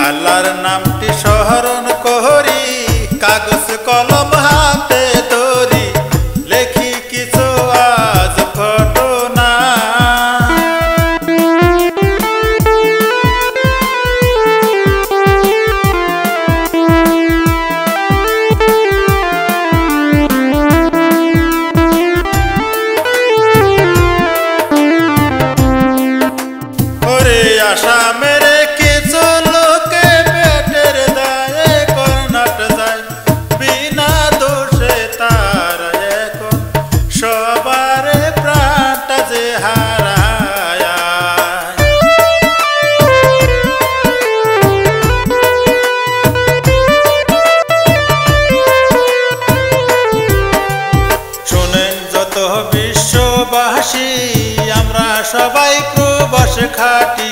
আল্লাহর নামটি স্মরণ করি, কাগজ কলম হাতে ধরি, লেখি কিছু আজ ঘটনা। ওরে আসামের কিছু লোকে পেটের দায়ে কর্ণাট যায়, বিনা দোষে তারা এখন সবার প্রাণটা যে হারায়। শোনেন যত বিশ্ববাসী, আমরা সবাই প্রবাস খাটি,